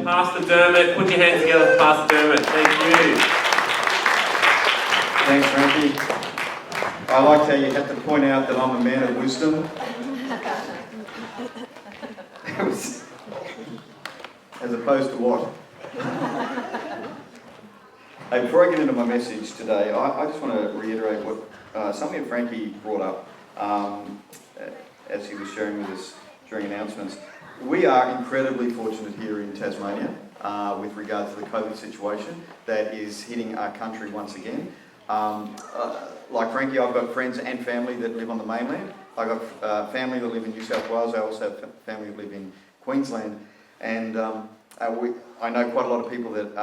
Pastor Dermot, put your hands together for Pastor Dermot. Thank you. Thanks, Frankie. I liked how you had to point out that I'm a man of wisdom. As opposed to what? Hey, before I get into my message today, I just want to reiterate what something that Frankie brought up as he was sharing with us during announcements. We are incredibly fortunate here in Tasmania with regard to the COVID situation that is hitting our country once again. Like Frankie, I've got friends and family that live on the mainland. I've got family that live in New South Wales. I also have family that live in Queensland. And I know quite a lot of people that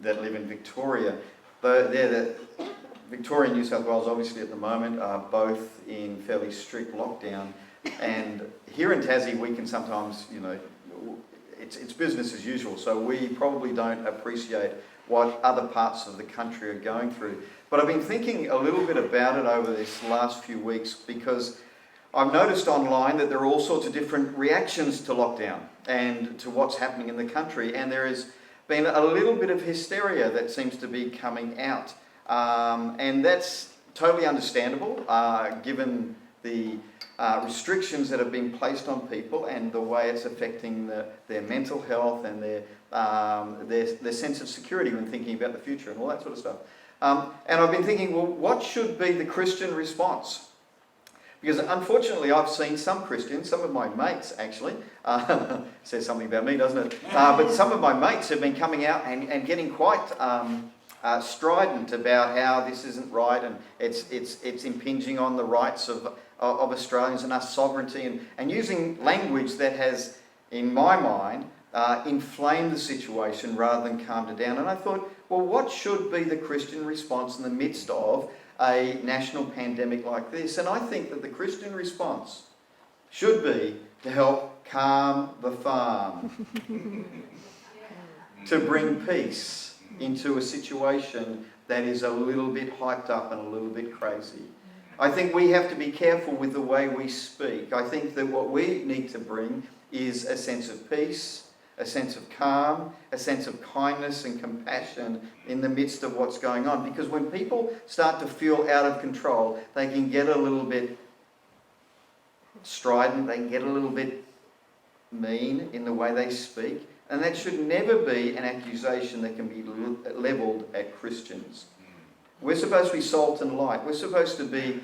live in Victoria. Victoria and New South Wales, obviously at the moment, are both in fairly strict lockdown. And here in Tassie, we can sometimes, it's business as usual. So we probably don't appreciate what other parts of the country are going through. But I've been thinking a little bit about it over this last few weeks because I've noticed online that there are all sorts of different reactions to lockdown and to what's happening in the country. And there has been a little bit of hysteria that seems to be coming out. And that's totally understandable given the restrictions that have been placed on people and the way it's affecting their mental health and their sense of security when thinking about the future and all that sort of stuff. And I've been thinking, well, what should be the Christian response? Because unfortunately, I've seen some Christians, some of my mates actually, says something about me, doesn't it? But some of my mates have been coming out and getting quite strident about how this isn't right and it's impinging on the rights of Australians and our sovereignty and using language that has, in my mind, inflamed the situation rather than calmed it down. And I thought, well, what should be the Christian response in the midst of a national pandemic like this? And I think that the Christian response should be to help calm the farm, to bring peace into a situation that is a little bit hyped up and a little bit crazy. I think we have to be careful with the way we speak. I think that what we need to bring is a sense of peace, a sense of calm, a sense of kindness and compassion in the midst of what's going on. Because when people start to feel out of control, they can get a little bit strident, they can get a little bit mean in the way they speak. And that should never be an accusation that can be levelled at Christians. We're supposed to be salt and light. We're supposed to be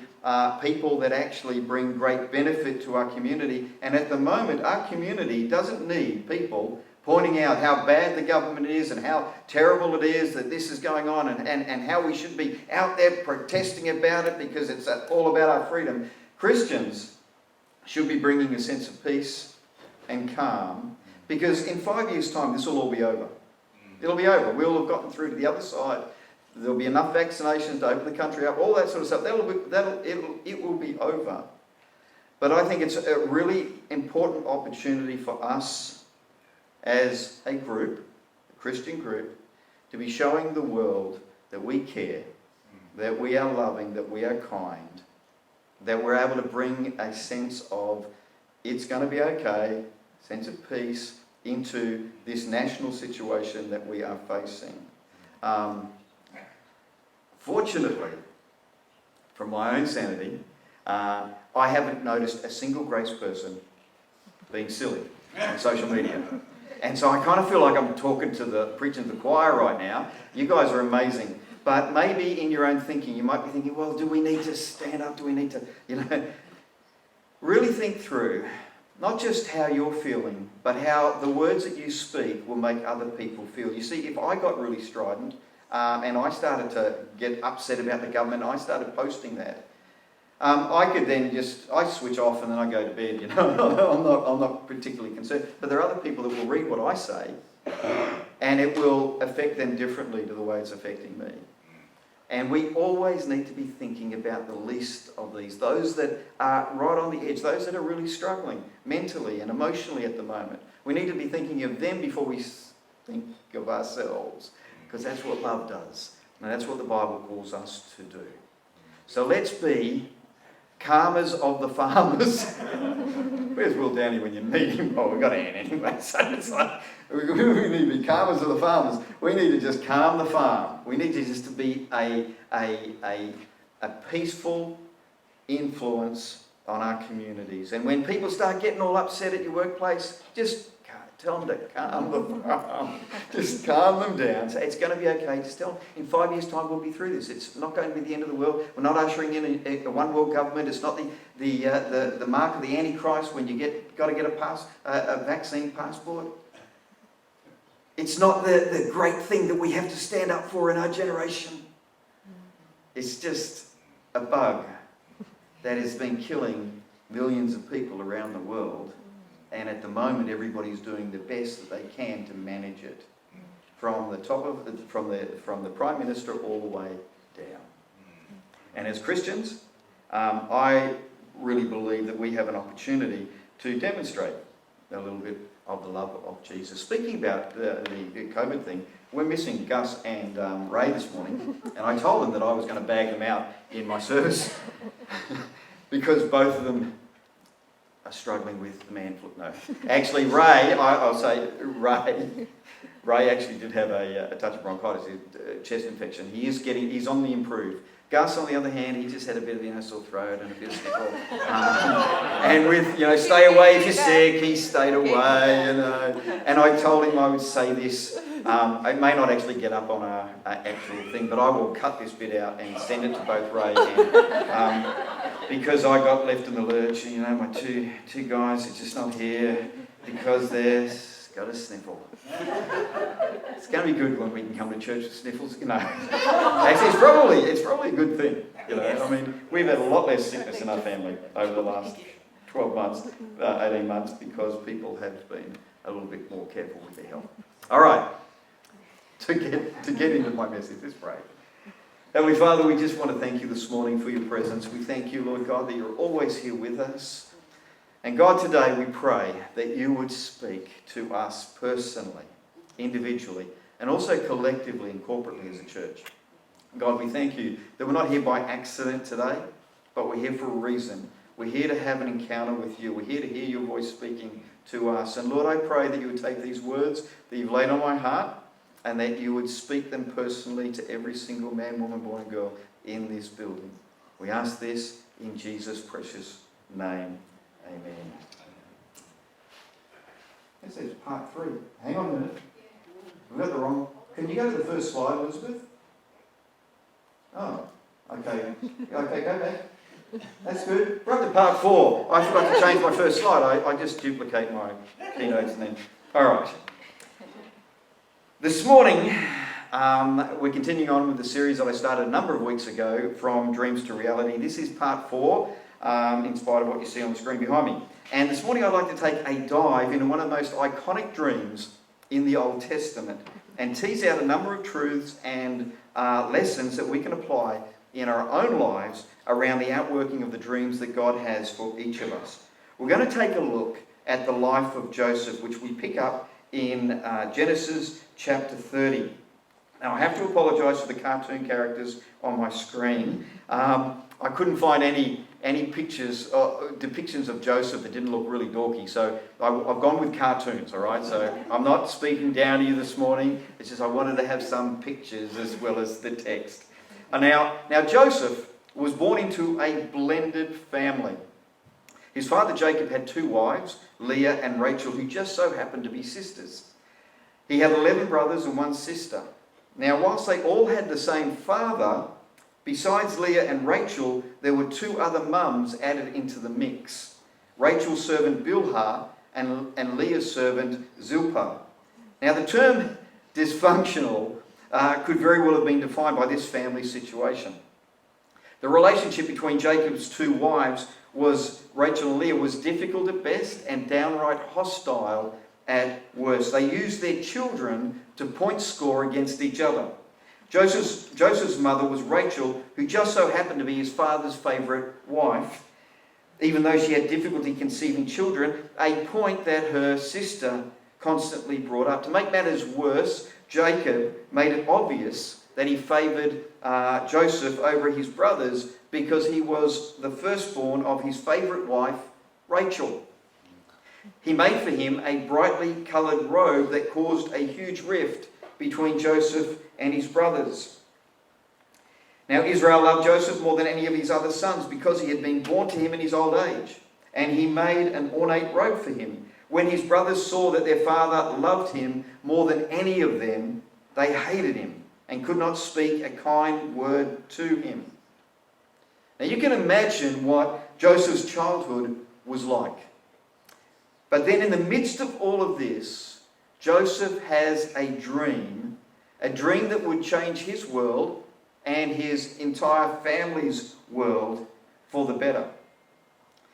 people that actually bring great benefit to our community. And at the moment, our community doesn't need people pointing out how bad the government is and how terrible it is that this is going on and how we should be out there protesting about it because it's all about our freedom. Christians should be bringing a sense of peace and calm because in 5 years' time, this will all be over. It'll be over. We'll have gotten through to the other side. There'll be enough vaccinations to open the country up, all that sort of stuff. It will be over. But I think it's a really important opportunity for us as a group, a Christian group, to be showing the world that we care, that we are loving, that we are kind, that we're able to bring a sense of it's going to be okay, sense of peace into this national situation that we are facing. Fortunately, from my own sanity, I haven't noticed a single grace person being silly on social media. And so I kind of feel like I'm preaching to the choir right now. You guys are amazing. But maybe in your own thinking, you might be thinking, well, do we need to stand up? Do we need to, really think through not just how you're feeling, but how the words that you speak will make other people feel. You see, if I got really strident, and I started to get upset about the government, I started posting that. I could then I switch off and then I go to bed, I'm not particularly concerned. But there are other people that will read what I say and it will affect them differently to the way it's affecting me. And we always need to be thinking about the least of these, those that are right on the edge, those that are really struggling mentally and emotionally at the moment. We need to be thinking of them before we think of ourselves. Because that's what love does. And that's what the Bible calls us to do. So let's be calmers of the farmers. Where's Will Downey when you need him? Oh, we've got Anne anyway, so it's like, we need to be calmers of the farmers. We need to just calm the farm. We need to just to be a peaceful influence on our communities. And when people start getting all upset at your workplace, just tell them to calm the farm. Just calm them down. So it's going to be okay. Just tell them, in 5 years' time we'll be through this. It's not going to be the end of the world. We're not ushering in a one world government. It's not the mark of the Antichrist when you got to get a vaccine passport. It's not the great thing that we have to stand up for in our generation. It's just a bug that has been killing millions of people around the world. And at the moment, everybody's doing the best that they can to manage it, from the top of from the Prime Minister all the way down. And as Christians, I really believe that we have an opportunity to demonstrate a little bit of the love of Jesus. Speaking about the COVID thing, we're missing Gus and Ray this morning, and I told them that I was going to bag them out in my service because both of them are struggling with man flu. No, actually, Ray, I'll say Ray actually did have a touch of bronchitis, a chest infection. He's on the improve. Gus, on the other hand, he just had a bit of sore throat and a bit of sniffle. And with, stay away if you're sick, he stayed away, And I told him I would say this. I may not actually get up on our actual thing, but I will cut this bit out and send it to both Ray and because I got left in the lurch. My two guys are just not here because they've got a sniffle. It's going to be good when we can come to church with sniffles. Actually, it's probably a good thing. I mean, we've had a lot less sickness in our family over the last 12 months, 18 months, because people have been a little bit more careful with their health. All right, to get into my message, let's pray. Heavenly Father, we just want to thank you this morning for your presence. We thank you, Lord God, that you're always here with us. And God, today we pray that you would speak to us personally, individually, and also collectively and corporately as a church. God, we thank you that we're not here by accident today, but we're here for a reason. We're here to have an encounter with you. We're here to hear your voice speaking to us. And Lord, I pray that you would take these words that you've laid on my heart and that you would speak them personally to every single man, woman, boy and girl in this building. We ask this in Jesus' precious name. Amen. This is part 3. Hang on a minute. We've got the wrong... Can you go to the first slide, Elizabeth? Oh, okay. Okay, go back. That's good. We're up to part 4. I forgot to change my first slide. I just duplicate my keynotes and then... All right. This morning, we're continuing on with the series that I started a number of weeks ago, From Dreams to Reality. This is part 4. In spite of what you see on the screen behind me. And this morning I'd like to take a dive into one of the most iconic dreams in the Old Testament and tease out a number of truths and lessons that we can apply in our own lives around the outworking of the dreams that God has for each of us. We're going to take a look at the life of Joseph, which we pick up in Genesis chapter 30. Now I have to apologise for the cartoon characters on my screen. I couldn't find any pictures or depictions of Joseph that didn't look really dorky, so I've gone with cartoons, all right? So I'm not speaking down to you this morning. It's just I wanted to have some pictures as well as the text. Now Joseph was born into a blended family. His father Jacob had 2 wives, Leah and Rachel, who just so happened to be sisters. He had 11 brothers and 1 sister. Now, whilst they all had the same father, besides Leah and Rachel, there were 2 other mums added into the mix. Rachel's servant Bilhah and Leah's servant Zilpah. Now the term dysfunctional could very well have been defined by this family situation. The relationship between Jacob's 2 wives Rachel and Leah was difficult at best and downright hostile at worst. They used their children to point score against each other. Joseph's mother was Rachel, who just so happened to be his father's favourite wife, even though she had difficulty conceiving children, a point that her sister constantly brought up. To make matters worse, Jacob made it obvious that he favoured Joseph over his brothers because he was the firstborn of his favourite wife, Rachel. He made for him a brightly coloured robe that caused a huge rift between Joseph and his brothers. Now Israel loved Joseph more than any of his other sons because he had been born to him in his old age, and he made an ornate robe for him. When his brothers saw that their father loved him more than any of them, they hated him and could not speak a kind word to him. Now you can imagine what Joseph's childhood was like. But then in the midst of all of this, Joseph has a dream that would change his world and his entire family's world for the better.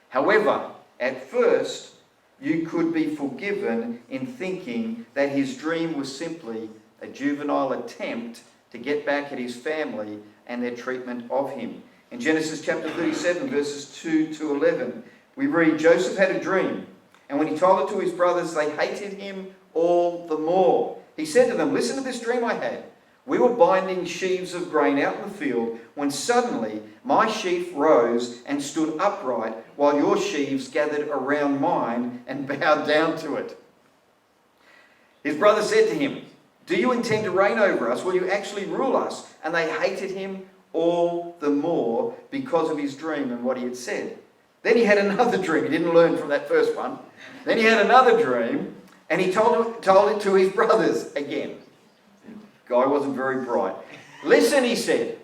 However, at first, you could be forgiven in thinking that his dream was simply a juvenile attempt to get back at his family and their treatment of him. In Genesis chapter 37, verses 2 to 11, we read, Joseph had a dream, and when he told it to his brothers, they hated him all the more. He said to them, listen to this dream I had. We were binding sheaves of grain out in the field when suddenly my sheaf rose and stood upright while your sheaves gathered around mine and bowed down to it. His brother said to him, do you intend to reign over us? Will you actually rule us? And they hated him all the more because of his dream and what he had said. Then he had another dream. He didn't learn from that first one. Then he had another dream, and he told it to his brothers again. Guy wasn't very bright. Listen, he said,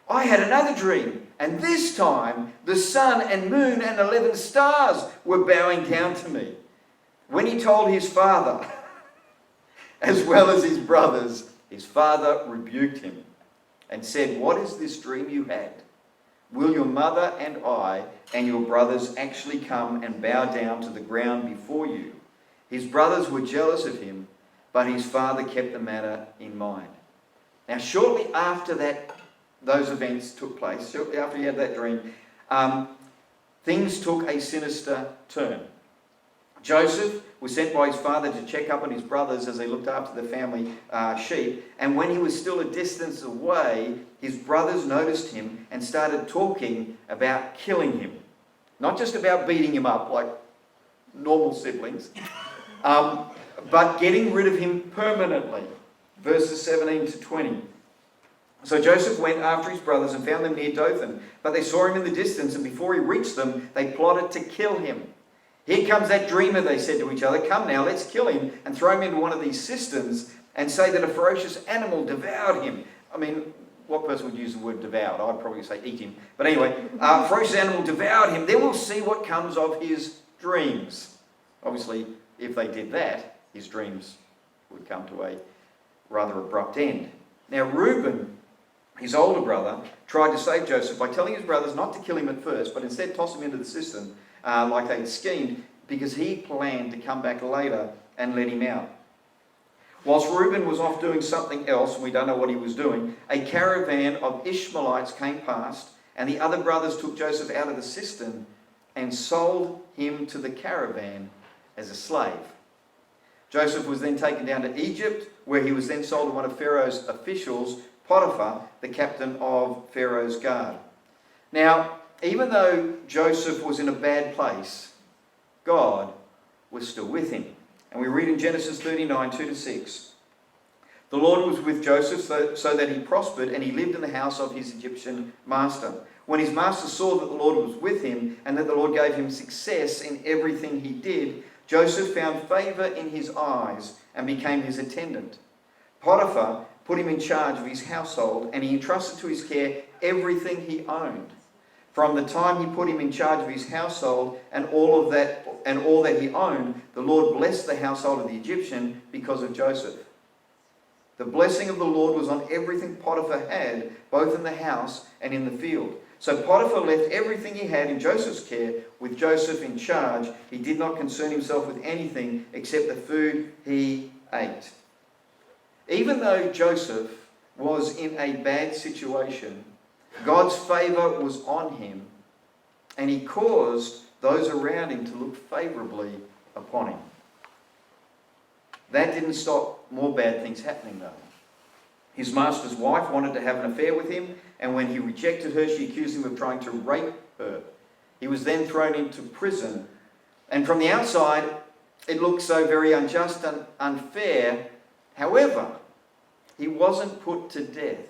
I had another dream, and this time the sun and moon and 11 stars were bowing down to me. When he told his father, as well as his brothers, his father rebuked him and said, what is this dream you had? Will your mother and I and your brothers actually come and bow down to the ground before you? His brothers were jealous of him, but his father kept the matter in mind. Now, shortly after those events took place, shortly after he had that dream, things took a sinister turn. Joseph was sent by his father to check up on his brothers as they looked after the family sheep. And when he was still a distance away, his brothers noticed him and started talking about killing him. Not just about beating him up like normal siblings, but getting rid of him permanently. Verses 17 to 20. So Joseph went after his brothers and found them near Dothan. But they saw him in the distance, and before he reached them, they plotted to kill him. Here comes that dreamer, they said to each other. Come now, let's kill him and throw him into one of these cisterns and say that a ferocious animal devoured him. I mean, what person would use the word devoured? I'd probably say eat him. But anyway, a ferocious animal devoured him. Then we'll see what comes of his dreams. Obviously, if they did that, his dreams would come to a rather abrupt end. Now, Reuben, his older brother, tried to save Joseph by telling his brothers not to kill him at first, but instead toss him into the cistern like they'd schemed, because he planned to come back later and let him out. Whilst Reuben was off doing something else, and we don't know what he was doing, a caravan of Ishmaelites came past, and the other brothers took Joseph out of the cistern and sold him to the caravan as a slave. Joseph was then taken down to Egypt, where he was then sold to one of Pharaoh's officials, Potiphar, the captain of Pharaoh's guard. Now, even though Joseph was in a bad place, God was still with him. And we read in Genesis 39, 2 to 6. The Lord was with Joseph so that he prospered, and he lived in the house of his Egyptian master. When his master saw that the Lord was with him and that the Lord gave him success in everything he did, Joseph found favour in his eyes and became his attendant. Potiphar put him in charge of his household, and he entrusted to his care everything he owned. From the time he put him in charge of his household and all that he owned, the Lord blessed the household of the Egyptian because of Joseph. The blessing of the Lord was on everything Potiphar had, both in the house and in the field. So Potiphar left everything he had in Joseph's care, with Joseph in charge. He did not concern himself with anything except the food he ate. Even though Joseph was in a bad situation, God's favour was on him, and he caused those around him to look favourably upon him. That didn't stop more bad things happening, though. His master's wife wanted to have an affair with him, and when he rejected her, she accused him of trying to rape her. He was then thrown into prison. And from the outside, it looked so very unjust and unfair. However, he wasn't put to death,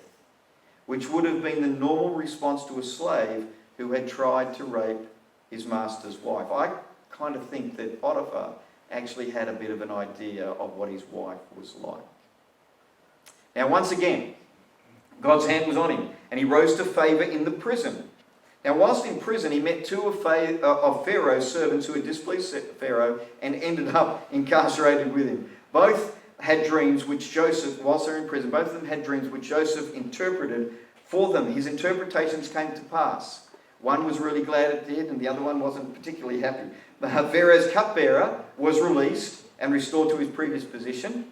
which would have been the normal response to a slave who had tried to rape his master's wife. I kind of think that Potiphar actually had a bit of an idea of what his wife was like. Now, once again, God's hand was on him, and he rose to favour in the prison. Now, whilst in prison, he met two of Pharaoh's servants who had displeased Pharaoh and ended up incarcerated with him. Both had dreams which Joseph, whilst they were in prison, both of them had dreams which Joseph interpreted for them. His interpretations came to pass. One was really glad it did, and the other one wasn't particularly happy. Pharaoh's cupbearer was released and restored to his previous position,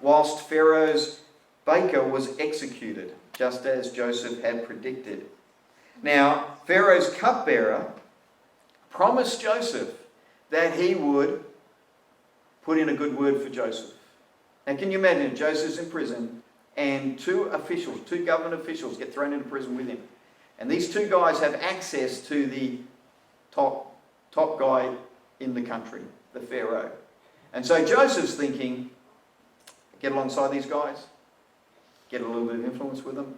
whilst Pharaoh's baker was executed, just as Joseph had predicted. Now, Pharaoh's cupbearer promised Joseph that he would put in a good word for Joseph. Now, can you imagine Joseph's in prison and two government officials get thrown into prison with him. And these two guys have access to the top guy in the country, the Pharaoh. And so Joseph's thinking, get alongside these guys, get a little bit of influence with them,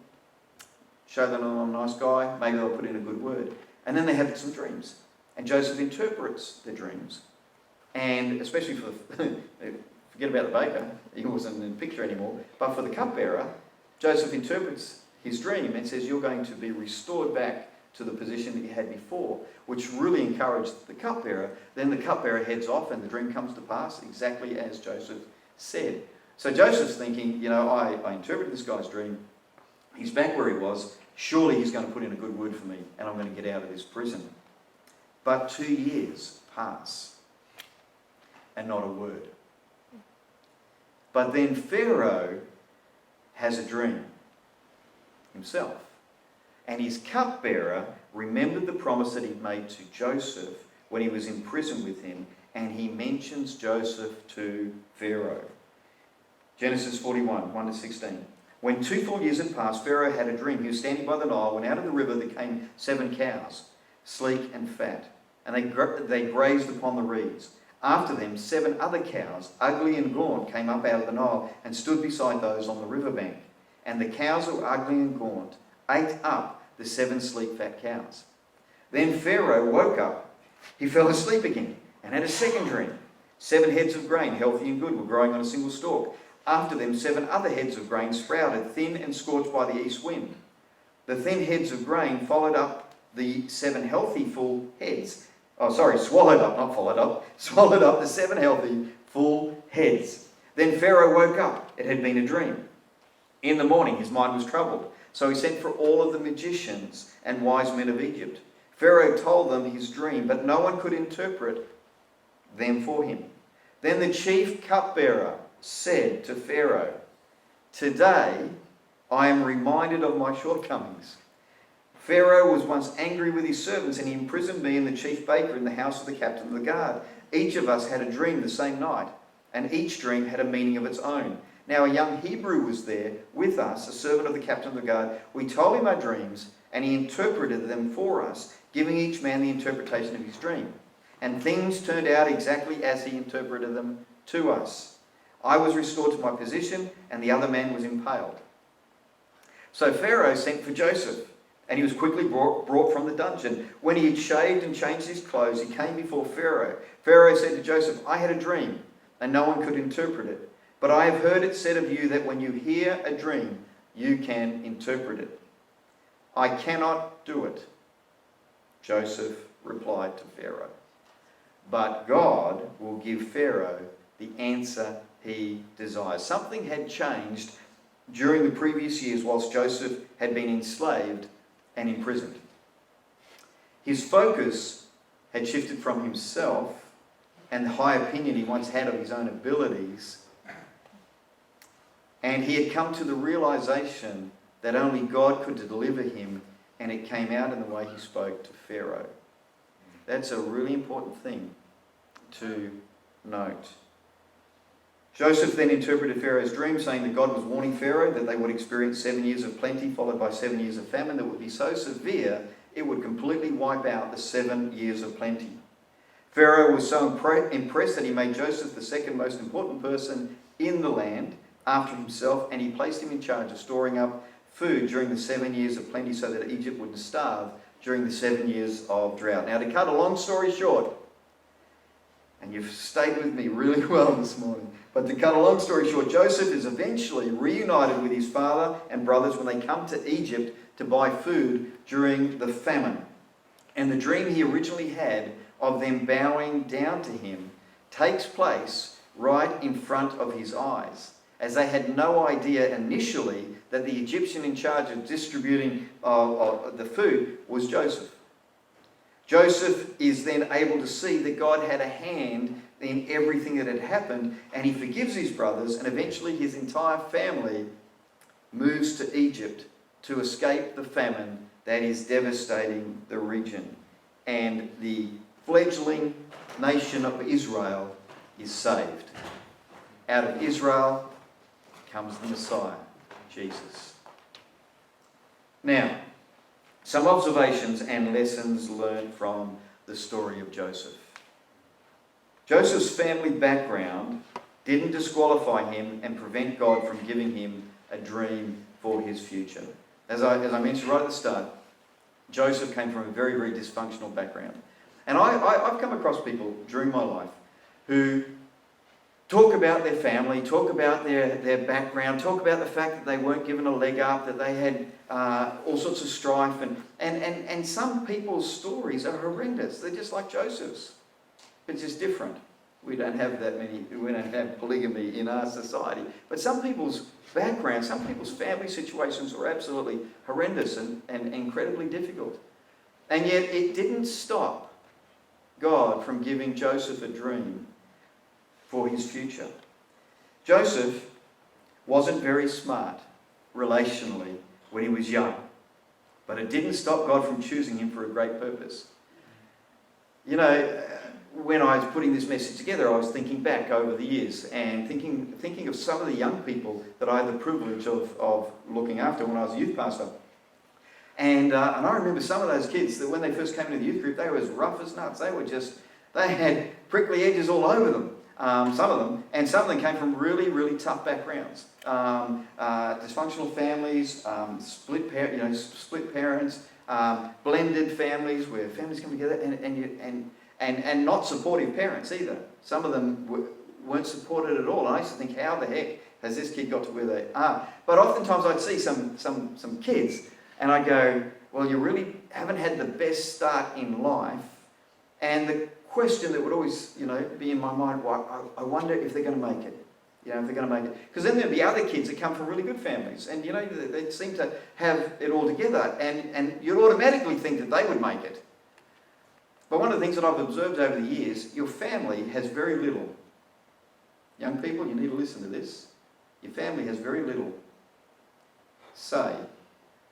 show them I'm a nice guy, maybe they'll put in a good word. And then they have some dreams. And Joseph interprets the dreams. And especially for forget about the baker, he wasn't in the picture anymore, but for the cupbearer, Joseph interprets his dream and says, you're going to be restored back to the position that you had before, which really encouraged the cupbearer. Then the cupbearer heads off and the dream comes to pass exactly as Joseph said. So Joseph's thinking, I interpreted this guy's dream. He's back where he was. Surely he's going to put in a good word for me and I'm going to get out of this prison. But 2 years pass and not a word. But then Pharaoh has a dream himself. And his cupbearer remembered the promise that he'd made to Joseph when he was in prison with him, and he mentions Joseph to Pharaoh. Genesis 41, 1-16. When 2 full years had passed, Pharaoh had a dream. He was standing by the Nile, when out of the river there came 7 cows, sleek and fat, and they grazed upon the reeds. After them, 7 other cows, ugly and gaunt, came up out of the Nile and stood beside those on the riverbank. And the cows that were ugly and gaunt ate up the 7 sleek fat cows. Then Pharaoh woke up. He fell asleep again and had a second dream. 7 heads of grain, healthy and good, were growing on a single stalk. After them, 7 other heads of grain sprouted, thin and scorched by the east wind. The thin heads of grain followed up the 7 healthy full heads. Swallowed up the 7 healthy full heads. Then Pharaoh woke up. It had been a dream. In the morning, his mind was troubled. So he sent for all of the magicians and wise men of Egypt. Pharaoh told them his dream, but no one could interpret them for him. Then the chief cupbearer said to Pharaoh, today I am reminded of my shortcomings. Pharaoh was once angry with his servants, and he imprisoned me and the chief baker in the house of the captain of the guard. Each of us had a dream the same night, and each dream had a meaning of its own. Now a young Hebrew was there with us, a servant of the captain of the guard. We told him our dreams, and he interpreted them for us, giving each man the interpretation of his dream. And things turned out exactly as he interpreted them to us. I was restored to my position, and the other man was impaled. So Pharaoh sent for Joseph, and he was quickly brought from the dungeon. When he had shaved and changed his clothes, he came before Pharaoh. Pharaoh said to Joseph, I had a dream, and no one could interpret it. But I have heard it said of you that when you hear a dream, you can interpret it. I cannot do it, Joseph replied to Pharaoh. But God will give Pharaoh the answer he desires. Something had changed during the previous years whilst Joseph had been enslaved and imprisoned. His focus had shifted from himself and the high opinion he once had of his own abilities, and he had come to the realization that only God could deliver him, and it came out in the way he spoke to Pharaoh. That's a really important thing to note. Joseph then interpreted Pharaoh's dream, saying that God was warning Pharaoh that they would experience 7 years of plenty, followed by 7 years of famine that would be so severe it would completely wipe out the 7 years of plenty. Pharaoh was so impressed that he made Joseph the second most important person in the land after himself, and he placed him in charge of storing up food during the 7 years of plenty so that Egypt wouldn't starve during the 7 years of drought. Now, to cut a long story short, and you've stayed with me really well this morning, but to cut a long story short, Joseph is eventually reunited with his father and brothers when they come to Egypt to buy food during the famine. And the dream he originally had of them bowing down to him takes place right in front of his eyes, as they had no idea initially that the Egyptian in charge of distributing the food was Joseph. Joseph is then able to see that God had a hand in everything that had happened, and he forgives his brothers, and eventually his entire family moves to Egypt to escape the famine that is devastating the region. And the fledgling nation of Israel is saved. Out of Israel comes the Messiah, Jesus. Now, some observations and lessons learned from the story of Joseph. Joseph's family background didn't disqualify him and prevent God from giving him a dream for his future. As I mentioned right at the start, Joseph came from a very, very dysfunctional background. And I've come across people during my life who talk about their family, talk about their background, talk about the fact that they weren't given a leg up, that they had all sorts of strife. And some people's stories are horrendous. They're just like Joseph's. It's just different. We don't have polygamy in our society. But some people's background, some people's family situations are absolutely horrendous and incredibly difficult. And yet it didn't stop God from giving Joseph a dream for his future. Joseph wasn't very smart relationally when he was young, but it didn't stop God from choosing him for a great purpose. You know, when I was putting this message together, I was thinking back over the years and thinking of some of the young people that I had the privilege of looking after when I was a youth pastor. And I remember some of those kids that when they first came into the youth group, they were as rough as nuts. They had prickly edges all over them. Some of them, and some of them came from really, really tough backgrounds, dysfunctional families, split parents, blended families where families come together, and not supportive parents either. Some of them weren't supported at all. And I used to think, how the heck has this kid got to where they are? But oftentimes I'd see some kids, and I'd go, well, you really haven't had the best start in life, and the question that would always, be in my mind, well, I wonder if they're going to make it. If they're going to make it. Because then there'd be other kids that come from really good families, and, they seem to have it all together, and you'd automatically think that they would make it. But one of the things that I've observed over the years, your family has very little. Young people, you need to listen to this. Your family has very little say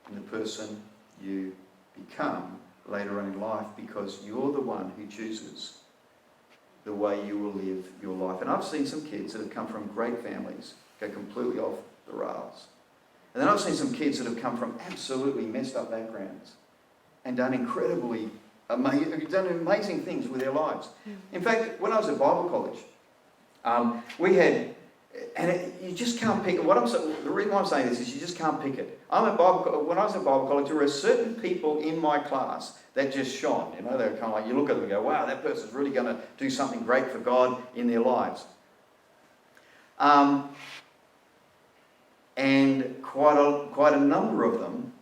in the person you become later on in life, because you're the one who chooses the way you will live your life. And I've seen some kids that have come from great families go completely off the rails. And then I've seen some kids that have come from absolutely messed up backgrounds and done amazing things with their lives. In fact, when I was at Bible college, we had, you just can't pick it. The reason why I'm saying this is you just can't pick it. When I was at Bible college, there were certain people in my class that just shone. They were kind of like, you look at them and go, wow, that person's really going to do something great for God in their lives. And quite a number of them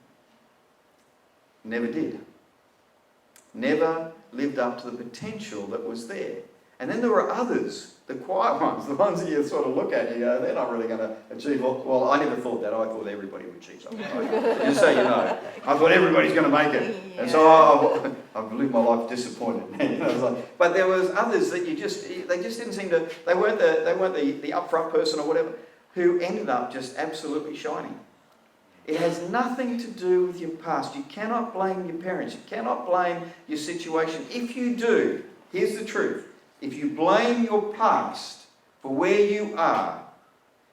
never did. Never lived up to the potential that was there. And then there were others, the quiet ones, the ones that you sort of look at and you go, they're not really going to achieve. Well, I never thought that. I thought everybody would achieve something. Just so you know. I thought everybody's going to make it. Yeah. And so I've lived my life disappointed. But there was others that they just didn't seem to, they weren't the upfront person or whatever, who ended up just absolutely shining. It has nothing to do with your past. You cannot blame your parents. You cannot blame your situation. If you do, here's the truth. If you blame your past For where you are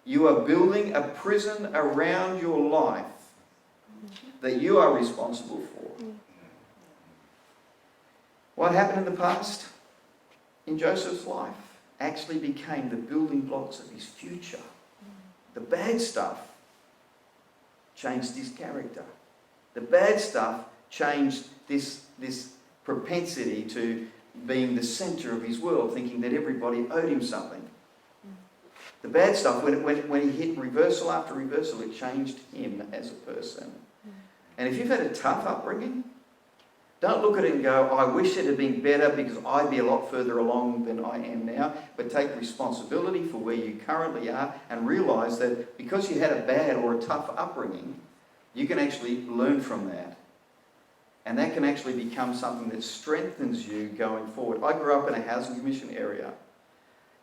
building a prison around your life that you are responsible for. What happened in the past in Joseph's life actually became the building blocks of his future. The bad stuff changed his character. The bad stuff changed this propensity to being the centre of his world, thinking that everybody owed him something. The bad stuff, when he hit reversal after reversal, it changed him as a person. And if you've had a tough upbringing, don't look at it and go, I wish it had been better because I'd be a lot further along than I am now. But take responsibility for where you currently are and realise that because you had a bad or a tough upbringing, you can actually learn from that. And that can actually become something that strengthens you going forward. I grew up in a housing commission area.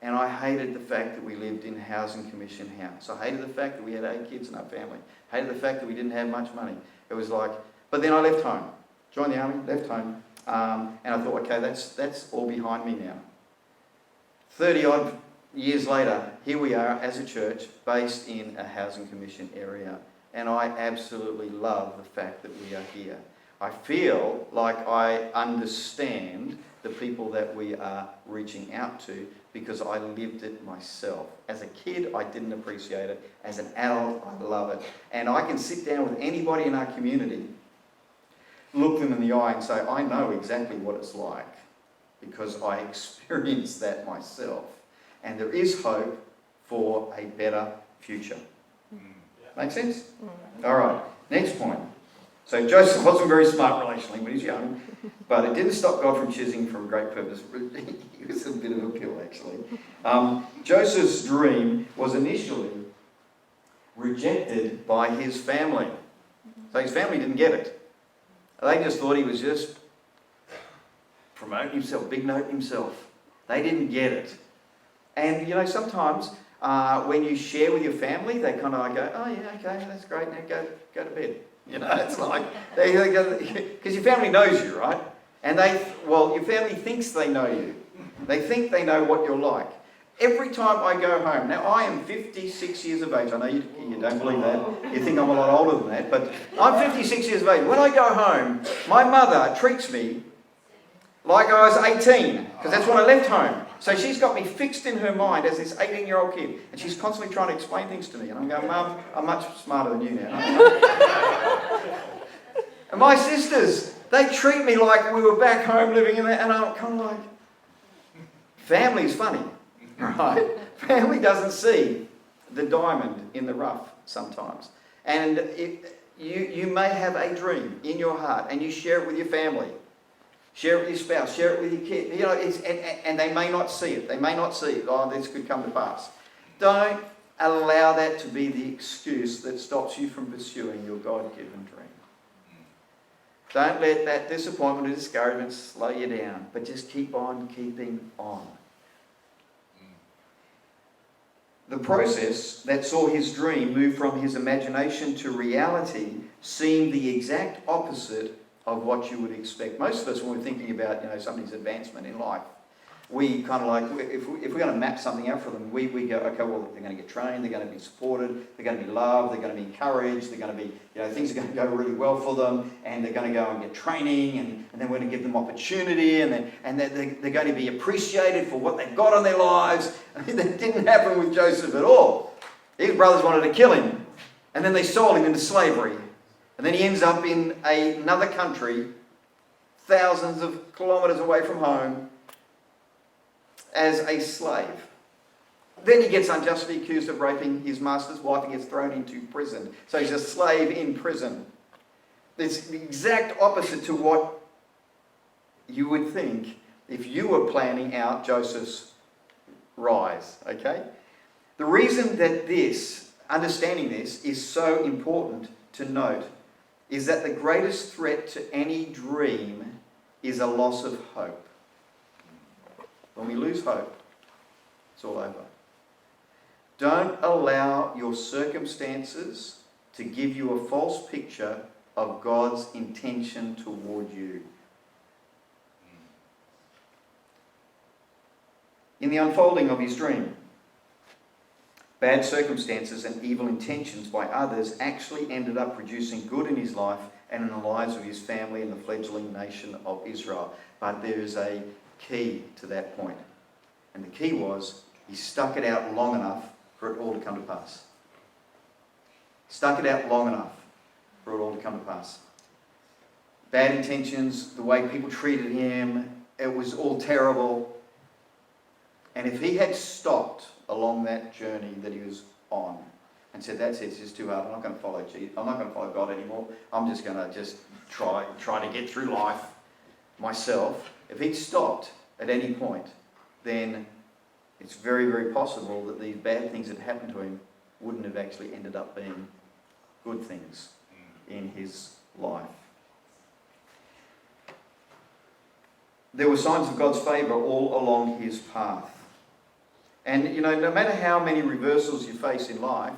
And I hated the fact that we lived in a housing commission house. I hated the fact that we had 8 kids in our family. I hated the fact that we didn't have much money. It was like, but then I left home. Joined the army, left home. And I thought, okay, that's all behind me now. 30 odd years later, here we are as a church based in a housing commission area. And I absolutely love the fact that we are here. I feel like I understand the people that we are reaching out to because I lived it myself. As a kid, I didn't appreciate it. As an adult, I love it. And I can sit down with anybody in our community, look them in the eye and say, I know exactly what it's like because I experienced that myself. And there is hope for a better future. Make sense? All right, next point. So Joseph wasn't very smart relationally when he was young, but it didn't stop God from choosing him for a great purpose. He was a bit of a pill, actually. Joseph's dream was initially rejected by his family. So his family didn't get it. They just thought he was just promoting himself, big noting himself. They didn't get it. And, you know, sometimes when you share with your family, they kind of like go, oh, yeah, okay, that's great, now go to bed. You know, it's like, because your family knows you, right? And your family thinks they know you. They think they know what you're like. Every time I go home, now I am 56 years of age. I know you don't believe that. You think I'm a lot older than that, but I'm 56 years of age. When I go home, my mother treats me like I was 18, because that's when I left home. So she's got me fixed in her mind as this 18-year-old kid, and she's constantly trying to explain things to me. And I'm going, Mum, I'm much smarter than you now. And my sisters, they treat me like we were back home living in that, and I'm kind of like, family's funny, right? Family doesn't see the diamond in the rough sometimes. And you may have a dream in your heart, and you share it with your family. Share it with your spouse, share it with your kid. You know, and they may not see it. They may not see it. Oh, this could come to pass. Don't allow that to be the excuse that stops you from pursuing your God-given dream. Don't let that disappointment or discouragement slow you down, but just keep on keeping on. The process that saw his dream move from his imagination to reality seemed the exact opposite of what you would expect. Most of us, when we're thinking about, somebody's advancement in life, we kind of like, if we're going to map something out for them, we go, okay, well, they're going to get trained, they're going to be supported, they're going to be loved, they're going to be encouraged, they're going to be, things are going to go really well for them, and they're going to go and get training, and then we're going to give them opportunity, and they're going to be appreciated for what they've got in their lives. I mean, that didn't happen with Joseph at all. His brothers wanted to kill him, and then they sold him into slavery. And then he ends up in another country, thousands of kilometres away from home, as a slave. Then he gets unjustly accused of raping his master's wife and gets thrown into prison. So he's a slave in prison. It's the exact opposite to what you would think if you were planning out Joseph's rise, okay? The reason that understanding this is so important to note is that the greatest threat to any dream is a loss of hope. When we lose hope, it's all over. Don't allow your circumstances to give you a false picture of God's intention toward you. In the unfolding of his dream, bad circumstances and evil intentions by others actually ended up producing good in his life and in the lives of his family and the fledgling nation of Israel. But there is a key to that point. And the key was, he stuck it out long enough for it all to come to pass. Stuck it out long enough for it all to come to pass. Bad intentions, the way people treated him, it was all terrible. And if he had stopped along that journey that he was on and said, that's it, it's just too hard, I'm not going to follow Jesus, I'm not going to follow God anymore, I'm just going to try to get through life myself. If he'd stopped at any point, then it's very, very possible that these bad things that happened to him wouldn't have actually ended up being good things in his life. There were signs of God's favour all along his path. And, no matter how many reversals you face in life,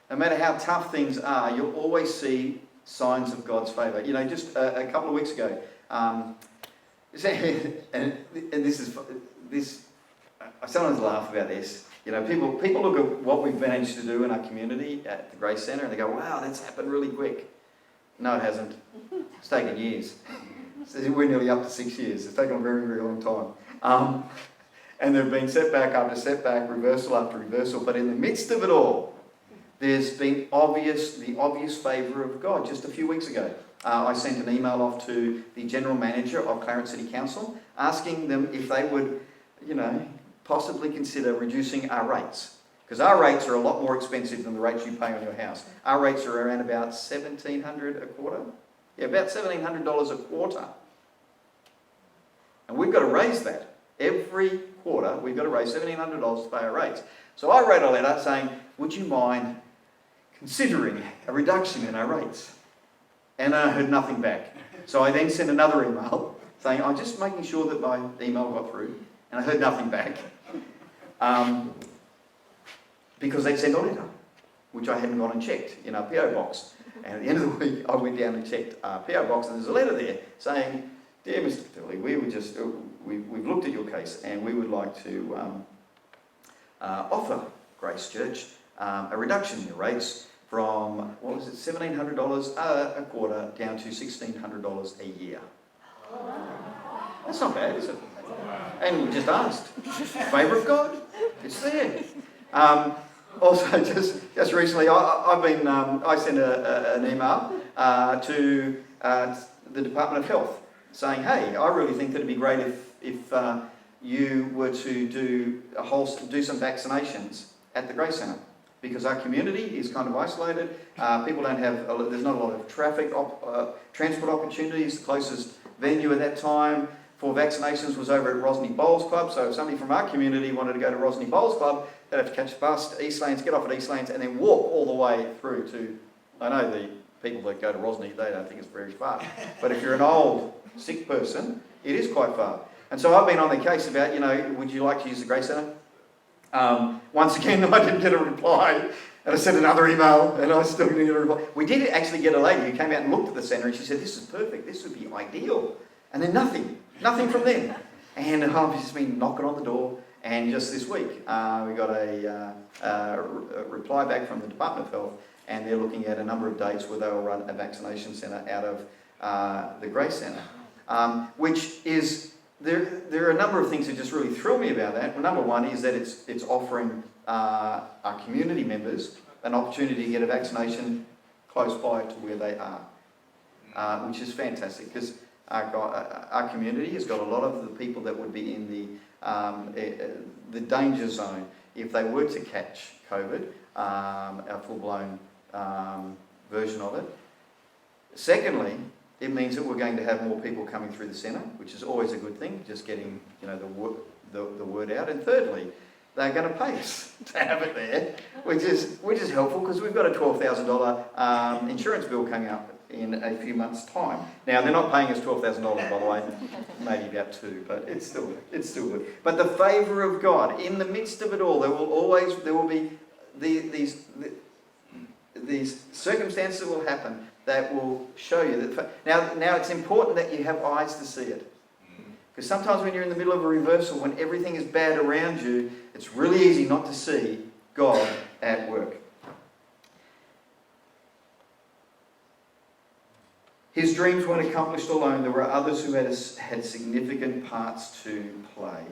no matter how tough things are, you'll always see signs of God's favour. Just a couple of weeks ago, and this, I sometimes laugh about this. People look at what we've managed to do in our community at the Grace Centre and they go, wow, that's happened really quick. No, it hasn't. It's taken years. We're nearly up to 6 years. It's taken a very, very long time. And there have been setback after setback, reversal after reversal. But in the midst of it all, there's been the obvious favour of God. Just a few weeks ago, I sent an email off to the General Manager of Clarence City Council, asking them if they would, possibly consider reducing our rates. Because our rates are a lot more expensive than the rates you pay on your house. Our rates are around about $1,700 a quarter. Yeah, about $1,700 a quarter. And we've got to raise that. Every quarter, we've got to raise $1,700 to pay our rates. So I wrote a letter saying, would you mind considering a reduction in our rates? And I heard nothing back. So I then sent another email saying, I'm just making sure that my email got through. And I heard nothing back. Because they'd sent a letter, which I hadn't gone and checked in our PO box. And at the end of the week, I went down and checked our PO box, and there's a letter there saying, dear Mr. Cottuli, we've looked at your case, and we would like to offer Grace Church a reduction in your rates from, $1,700 a quarter down to $1,600 a year. That's not bad, is it? And we just asked. Favour of God? It's there. Also, just recently, I sent an email to the Department of Health saying, hey, I really think that it'd be great if you were to do some vaccinations at the Grace Centre, because our community is kind of isolated. People don't have, there's not a lot of transport opportunities. The closest venue at that time for vaccinations was over at Rosny Bowls Club. So if somebody from our community wanted to go to Rosny Bowls Club, they'd have to catch a bus to Eastlands, get off at Eastlands, and then walk all the way through to, I know the people that go to Rosny, they don't think it's very far. But if you're an old, sick person, it is quite far. And so I've been on the case about, would you like to use the Grace Centre? Once again, I didn't get a reply. And I sent another email, and I still didn't get a reply. We did actually get a lady who came out and looked at the centre, and she said, this is perfect, this would be ideal. And then nothing from them. And I've just been knocking on the door. And just this week, we got a reply back from the Department of Health, and they're looking at a number of dates where they'll run a vaccination centre out of the Grace Centre. Which is, there are a number of things that just really thrill me about that. Well, number one is that it's offering our community members an opportunity to get a vaccination close by to where they are, which is fantastic, because our community has got a lot of the people that would be in the danger zone if they were to catch COVID, a full-blown version of it. Secondly, it means that we're going to have more people coming through the centre, which is always a good thing, just getting the word out. And thirdly, they're going to pay us to have it there, which is helpful, because we've got a $12,000 insurance bill coming up in a few months' time. Now, they're not paying us $12,000, by the way, maybe about $2,000, but it's still good. But the favour of God, in the midst of it all, there will be these circumstances that will happen that will show you that. Now it's important that you have eyes to see it. Because sometimes when you're in the middle of a reversal, when everything is bad around you, it's really easy not to see God at work. His dreams weren't accomplished alone. There were others who had significant parts to play.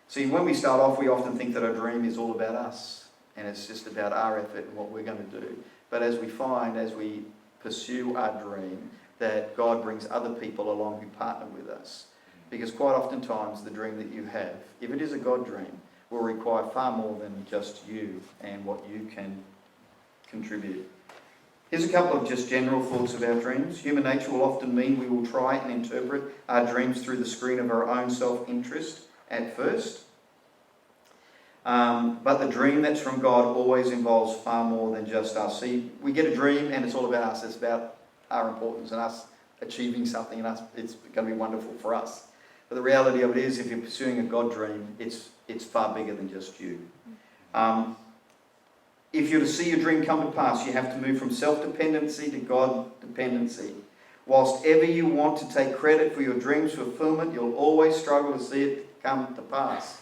See, when we start off, we often think that our dream is all about us, and it's just about our effort and what we're going to do. But as we pursue our dream, that God brings other people along who partner with us. Because quite oftentimes the dream that you have, if it is a God dream, will require far more than just you and what you can contribute. Here's a couple of just general thoughts about dreams. Human nature will often mean we will try and interpret our dreams through the screen of our own self-interest at first. But the dream that's from God always involves far more than just us. See, we get a dream and it's all about us. It's about our importance and us achieving something, and us. It's going to be wonderful for us. But the reality of it is, if you're pursuing a God dream, it's far bigger than just you. If you're to see your dream come to pass, you have to move from self-dependency to God-dependency. Whilst ever you want to take credit for your dream's fulfillment, you'll always struggle to see it come to pass.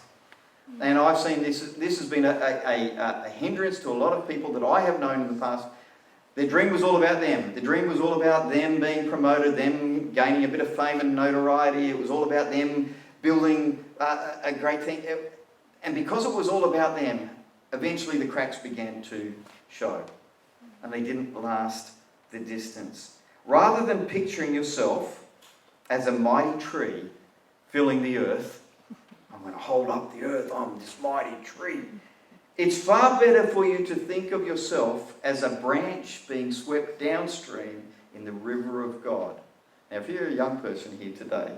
And I've seen this has been a hindrance to a lot of people that I have known in the past. Their dream was all about them. The dream was all about them being promoted, them gaining a bit of fame and notoriety. It was all about them building a great thing. And because it was all about them, eventually the cracks began to show. And they didn't last the distance. Rather than picturing yourself as a mighty tree filling the earth, I'm going to hold up the earth, I'm this mighty tree. It's far better for you to think of yourself as a branch being swept downstream in the river of God. Now, if you're a young person here today,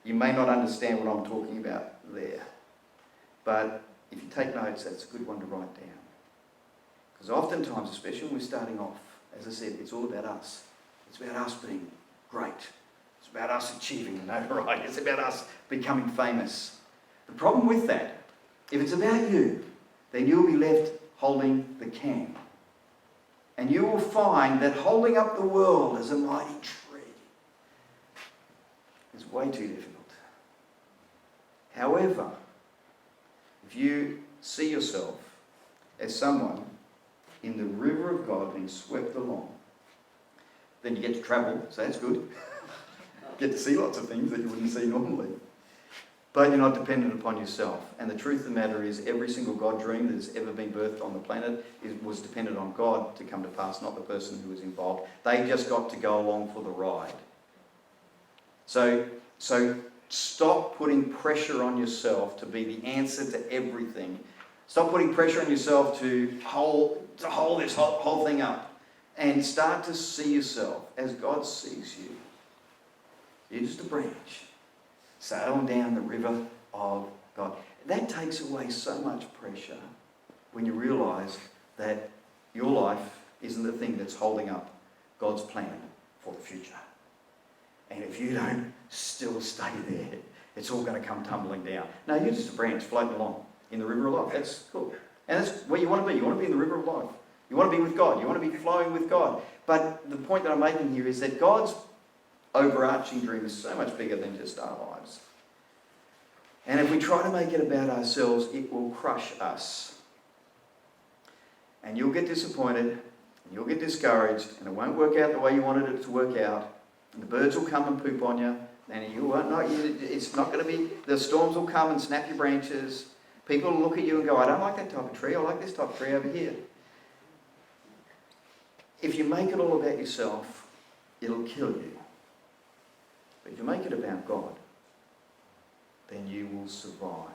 you may not understand what I'm talking about there. But if you take notes, that's a good one to write down. Because oftentimes, especially when we're starting off, as I said, it's all about us. It's about us being great. It's about us achieving notoriety. It's about us becoming famous. The problem with that, if it's about you, then you'll be left holding the can. And you will find that holding up the world as a mighty tree is way too difficult. However, if you see yourself as someone in the river of God being swept along, then you get to travel, so that's good. Get to see lots of things that you wouldn't see normally. But you're not dependent upon yourself. And the truth of the matter is, every single God dream that has ever been birthed on the planet was dependent on God to come to pass, not the person who was involved. They just got to go along for the ride. So stop putting pressure on yourself to be the answer to everything. Stop putting pressure on yourself to hold this whole thing up. And start to see yourself as God sees you. You're just a branch sailing down the river of God. That takes away so much pressure when you realise that your life isn't the thing that's holding up God's plan for the future. And if you don't still stay there, it's all going to come tumbling down. No, you're just a branch floating along in the river of life. That's cool. And that's where you want to be. You want to be in the river of life. You want to be with God. You want to be flowing with God. But the point that I'm making here is that God's overarching dream is so much bigger than just our lives. And if we try to make it about ourselves, it will crush us. And you'll get disappointed, and you'll get discouraged, and it won't work out the way you wanted it to work out. And the birds will come and poop on you, and you won't know, it's not going to be, the storms will come and snap your branches. People will look at you and go, I don't like that type of tree, I like this type of tree over here. If you make it all about yourself, it'll kill you. But if you make it about God, then you will survive.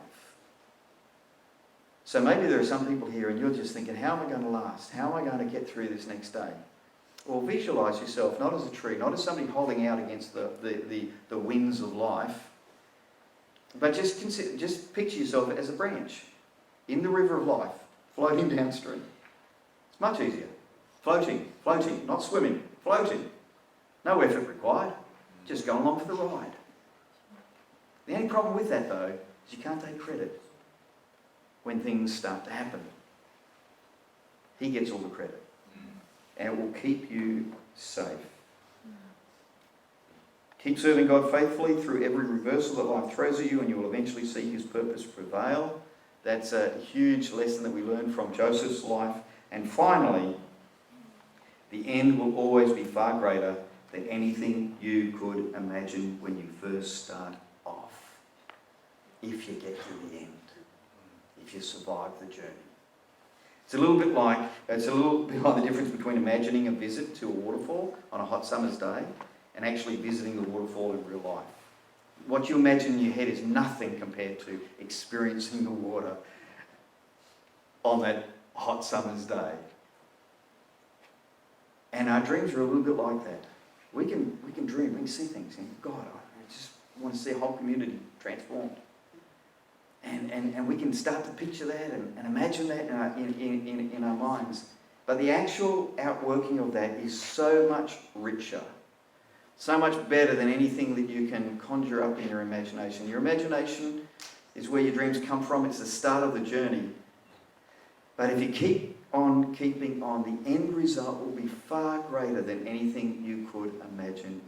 So maybe there are some people here and you're just thinking, how am I going to last? How am I going to get through this next day? Well, visualise yourself not as a tree, not as somebody holding out against the winds of life, but just picture yourself as a branch in the river of life, floating downstream. It's much easier. Floating, not swimming, floating. No effort required, just going along for the ride. The only problem with that, though, is you can't take credit when things start to happen. He gets all the credit. And it will keep you safe. Keep serving God faithfully through every reversal that life throws at you, and you will eventually see His purpose prevail That's a huge lesson that we learn from Joseph's life. And finally, the end will always be far greater than anything you could imagine when you first start off. If you get to the end, if you survive the journey. It's a little bit like the difference between imagining a visit to a waterfall on a hot summer's day and actually visiting the waterfall in real life. What you imagine in your head is nothing compared to experiencing the water on that hot summer's day. And our dreams are a little bit like that. We can dream, we can see things, and God, I just want to see a whole community transformed. And we can start to picture that and imagine that in our minds. But the actual outworking of that is so much richer, so much better than anything that you can conjure up in your imagination. Your imagination is where your dreams come from. It's the start of the journey. But if you keep on keeping on, the end result will be far greater than anything you could imagine.